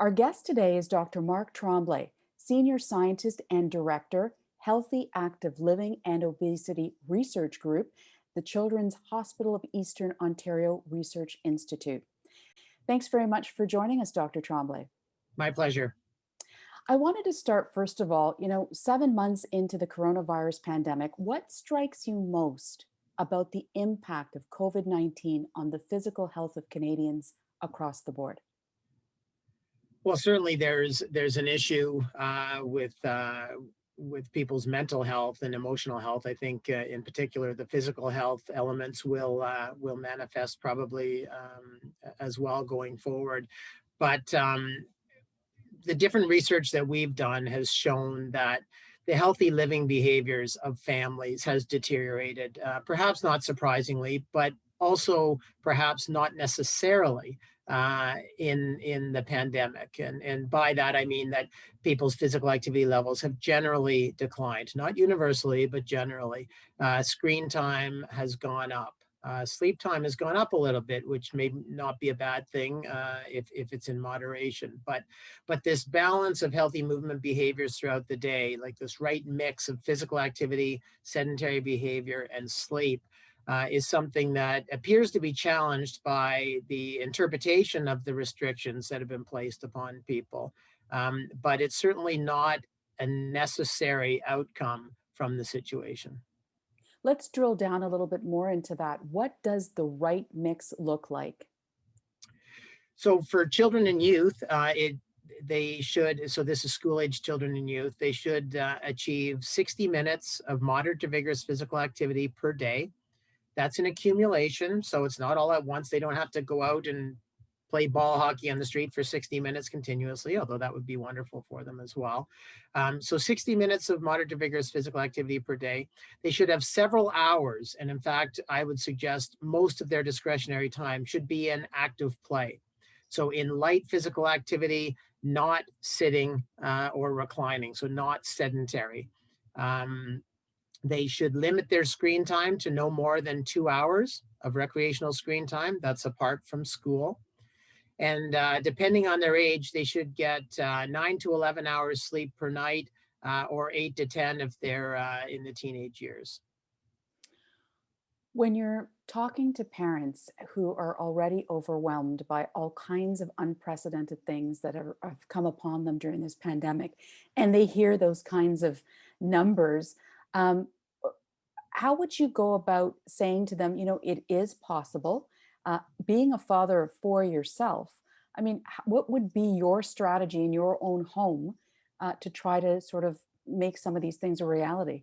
Our guest today is Dr. Mark Tremblay, Senior Scientist and Director, Healthy Active Living and Obesity Research Group, the Children's Hospital of Eastern Ontario Research Institute. Thanks very much for joining us, Dr. Tremblay. My pleasure. I wanted to start, first of all, 7 months into the coronavirus pandemic, what strikes you most about the impact of COVID-19 on the physical health of Canadians across the board? Well, certainly there's an issue with people's mental health and emotional health. I think in particular the physical health elements will manifest probably as well going forward. But the different research that we've done has shown that the healthy living behaviors of families has deteriorated, perhaps not surprisingly, but also perhaps not necessarily in the pandemic. And by that, I mean that people's physical activity levels have generally declined, not universally, but generally. Screen time has gone up. Sleep time has gone up a little bit, which may not be a bad thing if it's in moderation. But this balance of healthy movement behaviors throughout the day, like this right mix of physical activity, sedentary behavior, and sleep, is something that appears to be challenged by the interpretation of the restrictions that have been placed upon people. But it's certainly not a necessary outcome from the situation. Let's drill down a little bit more into that. What does the right mix look like? So for children and youth, they should, so this is school age children and youth, they should achieve 60 minutes of moderate to vigorous physical activity per day. That's an accumulation, so it's not all at once. They don't have to go out and play ball hockey on the street for 60 minutes continuously, although that would be wonderful for them as well. So 60 minutes of moderate to vigorous physical activity per day. They should have several hours, and in fact, I would suggest most of their discretionary time should be in active play. So in light physical activity, not sitting or reclining, so not sedentary. They should limit their screen time to no more than 2 hours of recreational screen time. That's apart from school. And depending on their age, they should get 9 to 11 hours sleep per night, or 8 to 10 if they're in the teenage years. When you're talking to parents who are already overwhelmed by all kinds of unprecedented things that have come upon them during this pandemic, and they hear those kinds of numbers, um, how would you go about saying to them, it is possible? Being a father of four yourself, I mean, what would be your strategy in your own home to try to sort of make some of these things a reality?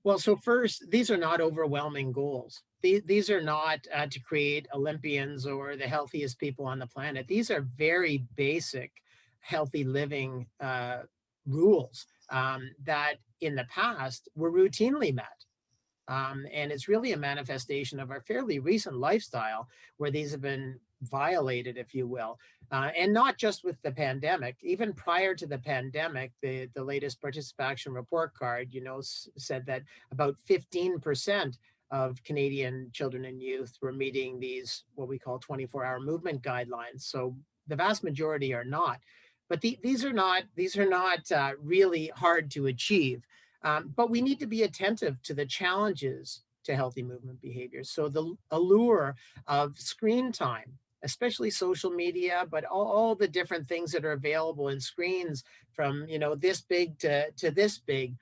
Well, so first, these are not overwhelming goals. These are not to create Olympians or the healthiest people on the planet. These are very basic healthy living rules that in the past were routinely met. And it's really a manifestation of our fairly recent lifestyle where these have been violated, if you will. And not just with the pandemic, even prior to the pandemic, the latest participation report card, said that about 15% of Canadian children and youth were meeting these, what we call 24-hour movement guidelines. So the vast majority are not. But these are not really hard to achieve. But we need to be attentive to the challenges to healthy movement behaviors. So the allure of screen time, especially social media, but all the different things that are available in screens from this big to this big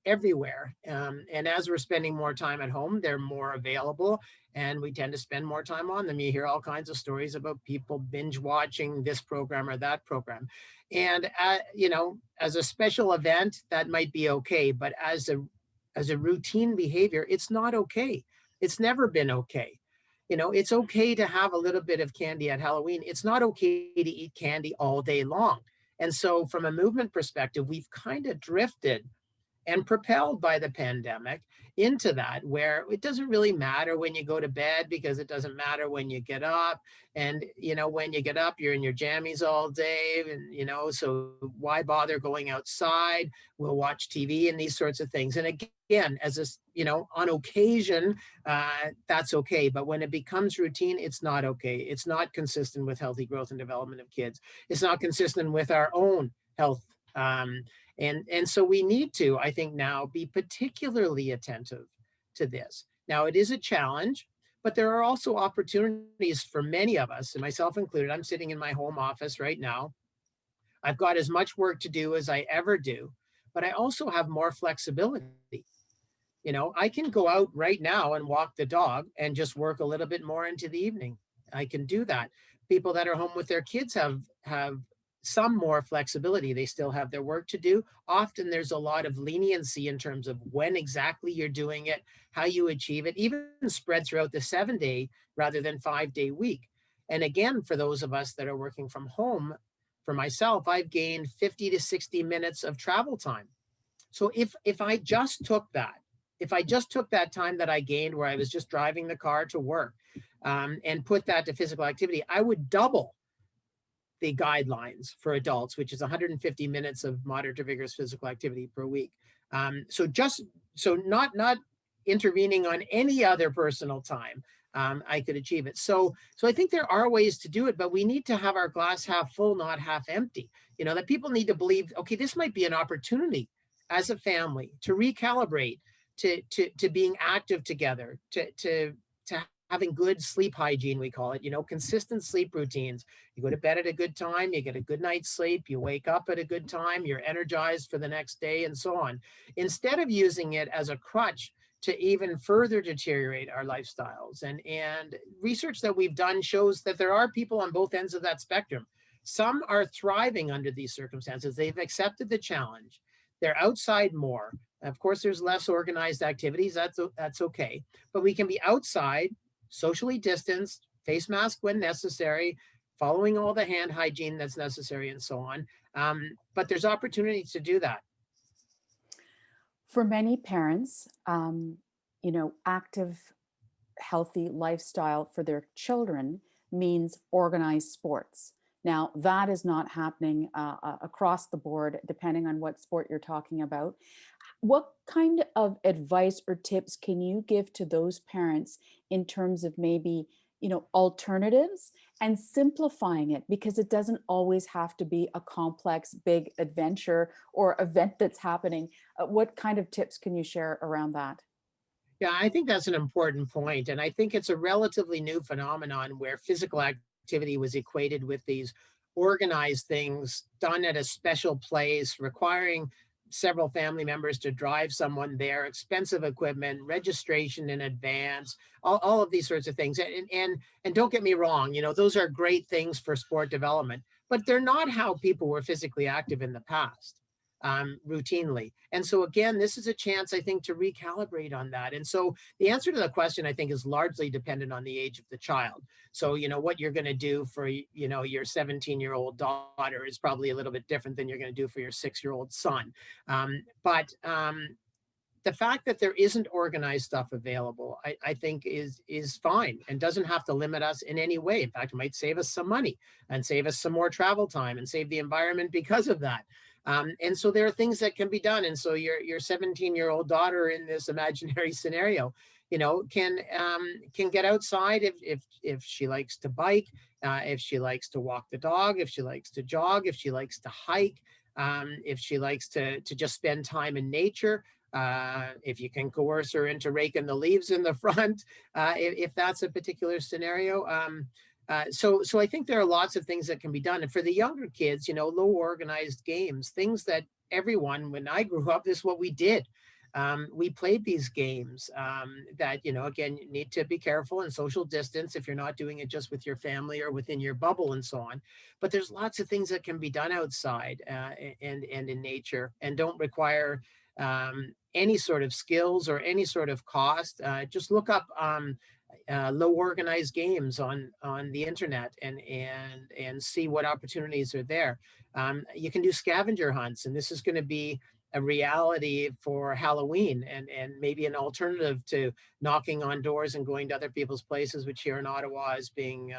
everywhere. And as we're spending more time at home, they're more available and we tend to spend more time on them. You hear all kinds of stories about people binge watching this program or that program. And, as a special event, that might be okay. But as a routine behavior, it's not okay. It's never been okay. It's okay to have a little bit of candy at Halloween. It's not okay to eat candy all day long. And so from a movement perspective, we've kind of drifted and propelled by the pandemic into that, where it doesn't really matter when you go to bed because it doesn't matter when you get up. And, when you get up, you're in your jammies all day. And, so why bother going outside? We'll watch TV and these sorts of things. And again, as a, on occasion, that's okay. But when it becomes routine, it's not okay. It's not consistent with healthy growth and development of kids. It's not consistent with our own health. And so we need to, I think, now be particularly attentive to this. Now, it is a challenge, but there are also opportunities for many of us, and myself included. I'm sitting in my home office right now. I've got as much work to do as I ever do, but I also have more flexibility. I can go out right now and walk the dog and just work a little bit more into the evening. I can do that. People that are home with their kids have some more flexibility. They still have their work to do. Often there's a lot of leniency in terms of when exactly you're doing it, how you achieve it, even spread throughout the 7-day rather than 5-day week. And again, for those of us that are working from home, for myself, I've gained 50 to 60 minutes of travel time. So if I just took that, if I just took that time that I gained where I was just driving the car to work, and put that to physical activity, I would double the guidelines for adults, which is 150 minutes of moderate to vigorous physical activity per week. So not intervening on any other personal time, I could achieve it. So I think there are ways to do it, but we need to have our glass half full, not half empty. That people need to believe, okay, this might be an opportunity as a family to recalibrate to being active together, to having good sleep hygiene, we call it, consistent sleep routines. You go to bed at a good time, you get a good night's sleep, you wake up at a good time, you're energized for the next day, and so on. Instead of using it as a crutch to even further deteriorate our lifestyles. And research that we've done shows that there are people on both ends of that spectrum. Some are thriving under these circumstances. They've accepted the challenge. They're outside more. Of course, there's less organized activities. That's okay. But we can be outside, socially distanced, face mask when necessary, following all the hand hygiene that's necessary, and so on. But there's opportunities to do that. For many parents, active, healthy lifestyle for their children means organized sports. Now, that is not happening across the board, depending on what sport you're talking about. What kind of advice or tips can you give to those parents in terms of maybe, alternatives and simplifying it? Because it doesn't always have to be a complex, big adventure or event that's happening. What kind of tips can you share around that? Yeah, I think that's an important point. And I think it's a relatively new phenomenon where physical activity was equated with these organized things done at a special place, requiring several family members to drive someone there, expensive equipment, registration in advance, all of these sorts of things. And don't get me wrong, those are great things for sport development, but they're not how people were physically active in the past, routinely. And so again, this is a chance, I think, to recalibrate on that. And so the answer to the question, I think, is largely dependent on the age of the child. So, what you're going to do for, your 17-year-old daughter is probably a little bit different than you're going to do for your 6-year-old son. But the fact that there isn't organized stuff available, I think is fine and doesn't have to limit us in any way. In fact, it might save us some money and save us some more travel time and save the environment because of that. And so there are things that can be done. And so your 17-year-old daughter in this imaginary scenario, can get outside if she likes to bike, if she likes to walk the dog, if she likes to jog, if she likes to hike, if she likes to just spend time in nature. If you can coerce her into raking the leaves in the front, if that's a particular scenario. So I think there are lots of things that can be done. And for the younger kids, low organized games, things that everyone, when I grew up, this is what we did. We played these games that, again, you need to be careful and social distance if you're not doing it just with your family or within your bubble and so on. But there's lots of things that can be done outside and in nature and don't require any sort of skills or any sort of cost. Just look up low organized games on the internet and see what opportunities are there. You can do scavenger hunts, and this is going to be a reality for Halloween, and maybe an alternative to knocking on doors and going to other people's places, which here in Ottawa is being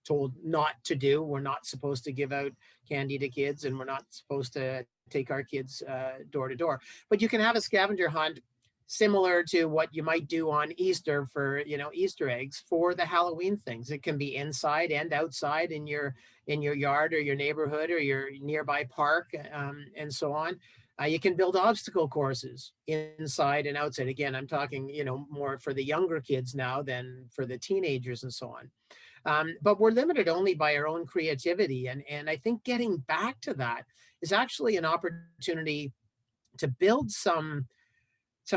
told not to do. We're not supposed to give out candy to kids, and we're not supposed to take our kids door to door. But you can have a scavenger hunt similar to what you might do on Easter for, Easter eggs for the Halloween things. It can be inside and outside in your yard or your neighborhood or your nearby park, and so on. You can build obstacle courses inside and outside. Again, I'm talking, more for the younger kids now than for the teenagers and so on. But we're limited only by our own creativity. And I think getting back to that is actually an opportunity to build some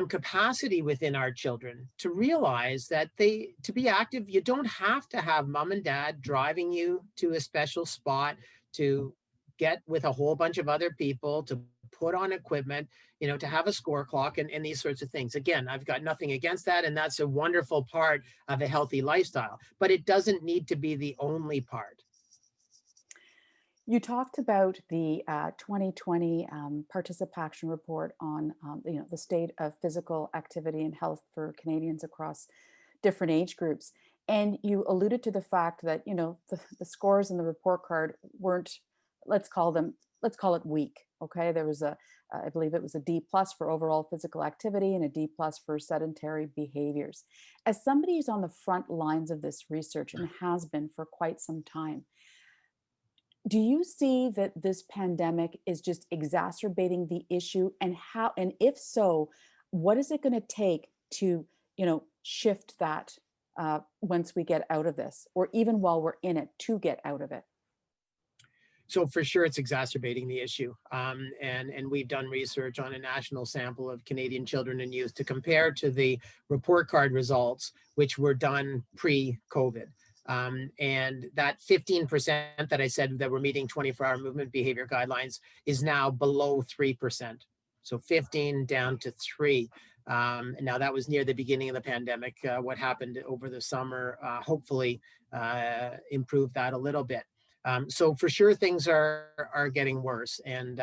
capacity within our children to realize that to be active, you don't have to have mom and dad driving you to a special spot to get with a whole bunch of other people, to put on equipment, to have a score clock and these sorts of things. Again, I've got nothing against that. And that's a wonderful part of a healthy lifestyle, but it doesn't need to be the only part. You talked about the 2020 participation report on the state of physical activity and health for Canadians across different age groups, and you alluded to the fact that the scores in the report card weren't, let's call it weak. Okay, there was I believe it was a D plus for overall physical activity and a D plus for sedentary behaviors. As somebody who's on the front lines of this research and has been for quite some time, do you see that this pandemic is just exacerbating the issue, and how, and if so, what is it going to take to, shift that once we get out of this, or even while we're in it to get out of it? So for sure, it's exacerbating the issue. And we've done research on a national sample of Canadian children and youth to compare to the report card results, which were done pre-COVID. And that 15% that I said that were meeting 24-hour movement behavior guidelines is now below 3%. So 15 down to 3. Now that was near the beginning of the pandemic. What happened over the summer hopefully improved that a little bit. So for sure, things are getting worse, and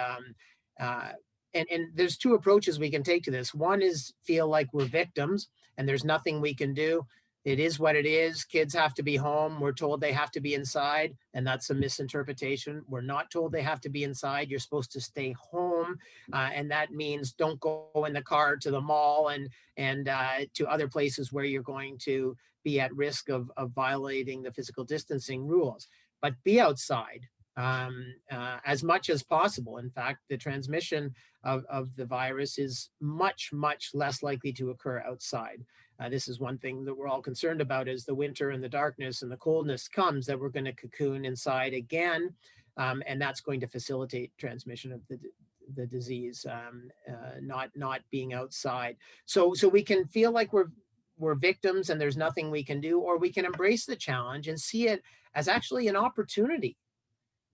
there's two approaches we can take to this. One is feel like we're victims, and there's nothing we can do. It is what it is. Kids have to be home. We're told they have to be inside, and that's a misinterpretation. We're not told they have to be inside. You're supposed to stay home, and that means don't go in the car to the mall and to other places where you're going to be at risk of violating the physical distancing rules. But be outside as much as possible. In fact, the transmission of the virus is much, much less likely to occur outside. This is one thing that we're all concerned about as the winter and the darkness and the coldness comes, that we're going to cocoon inside again. And that's going to facilitate transmission of the disease, not being outside. So we can feel like we're victims and there's nothing we can do, or we can embrace the challenge and see it as actually an opportunity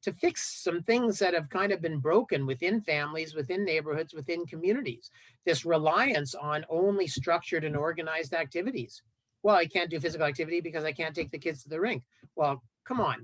to fix some things that have kind of been broken within families, within neighborhoods, within communities. This reliance on only structured and organized activities. Well, I can't do physical activity because I can't take the kids to the rink. Well, come on,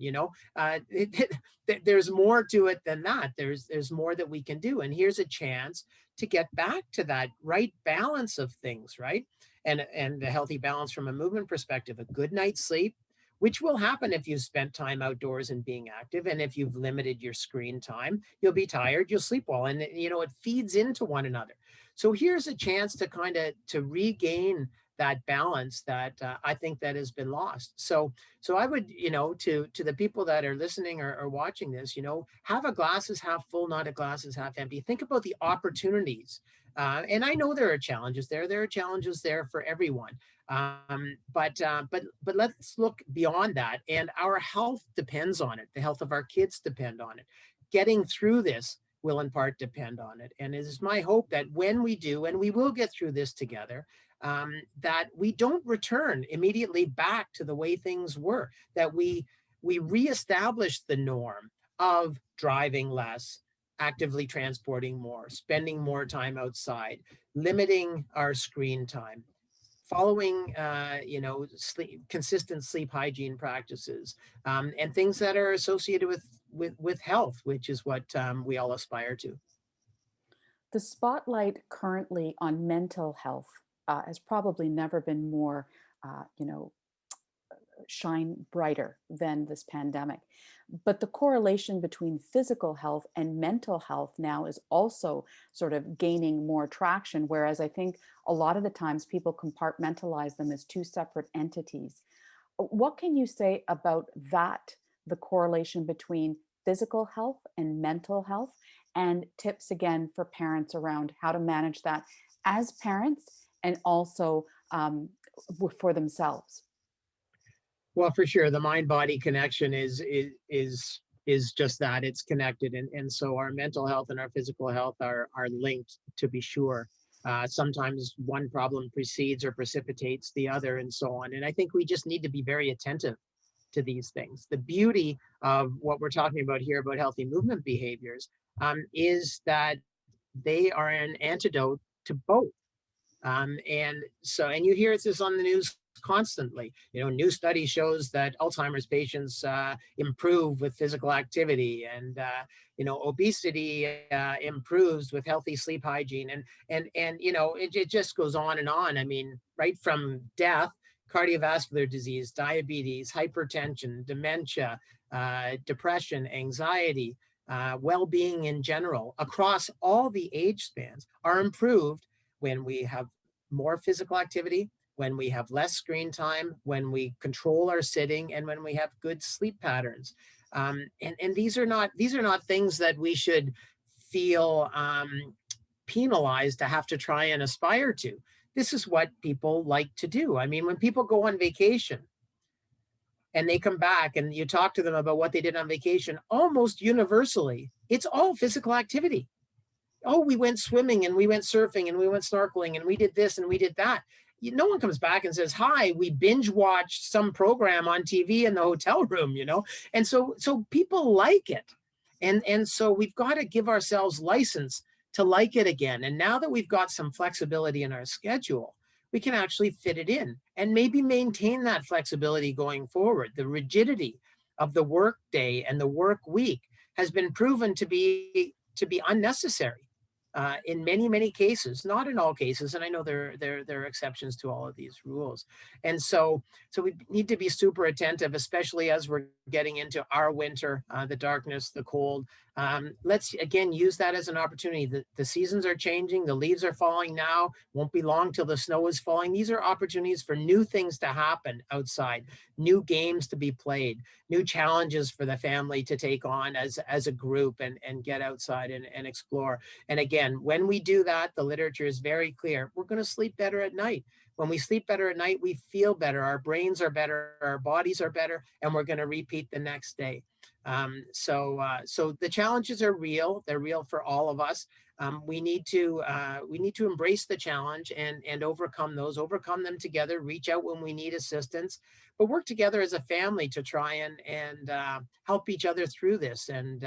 there's more to it than that. There's more that we can do. And here's a chance to get back to that right balance of things, right? And a healthy balance from a movement perspective, a good night's sleep, which will happen if you've spent time outdoors and being active. And if you've limited your screen time, you'll be tired, you'll sleep well. And, it feeds into one another. So here's a chance to regain that balance that I think that has been lost. So I would, to the people that are listening or watching this, have a glass is half full, not a glass is half empty. Think about the opportunities. And I know there are challenges there. There are challenges there for everyone. But let's look beyond that. And our health depends on it. The health of our kids depend on it. Getting through this will in part depend on it. And it is my hope that when we do, and we will get through this together, that we don't return immediately back to the way things were, that we reestablish the norm of driving less, actively transporting more, spending more time outside, limiting our screen time, following, consistent sleep hygiene practices, and things that are associated with health, which is what we all aspire to. The spotlight currently on mental health has probably never been more, uh, you know, shine brighter than this pandemic. But the correlation between physical health and mental health now is also sort of gaining more traction. Whereas I think a lot of the times people compartmentalize them as two separate entities. What can you say about that, the correlation between physical health and mental health, and tips again for parents around how to manage that as parents and also for themselves? Well, for sure, the mind body connection is just that. It's connected, and so our mental health and our physical health are linked, to be sure. Sometimes one problem precedes or precipitates the other, and so on. And I think we just need to be very attentive to these things. The beauty of what we're talking about here about healthy movement behaviors is that they are an antidote to both. And you hear this on the news constantly. New study shows that Alzheimer's patients improve with physical activity, and obesity improves with healthy sleep hygiene, and it just goes on and on. I mean, right from death, cardiovascular disease, diabetes, hypertension, dementia, depression, anxiety, well-being in general, across all the age spans, are improved when we have more physical activity, when we have less screen time, when we control our sitting, and when we have good sleep patterns. And these are not things that we should feel penalized to have to try and aspire to. This is what people like to do. I mean, when people go on vacation and they come back and you talk to them about what they did on vacation, almost universally, it's all physical activity. Oh, we went swimming and we went surfing and we went snorkeling and we did this and we did that. No one comes back and says, hi, we binge watched some program on TV in the hotel room. And so people like it. And so we've got to give ourselves license to like it again. And now that we've got some flexibility in our schedule, we can actually fit it in and maybe maintain that flexibility going forward. The rigidity of the work day and the work week has been proven to be unnecessary in many, many cases, not in all cases. And I know there are exceptions to all of these rules. And so we need to be super attentive, especially as we're getting into our winter, the darkness, the cold. Let's again use that as an opportunity. The seasons are changing, the leaves are falling now, won't be long till the snow is falling. These are opportunities for new things to happen outside, new games to be played, new challenges for the family to take on as a group and get outside and explore. And again, when we do that, the literature is very clear. We're going to sleep better at night. When we sleep better at night, we feel better. Our brains are better, our bodies are better, and we're going to repeat the next day. So the challenges are real. They're real for all of us. We need to embrace the challenge and overcome them together. Reach out when we need assistance, but work together as a family to try and help each other through this. And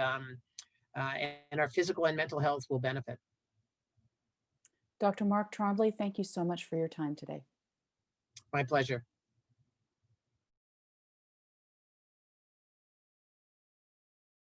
our physical and mental health will benefit. Dr. Mark Tremblay, thank you so much for your time today. My pleasure.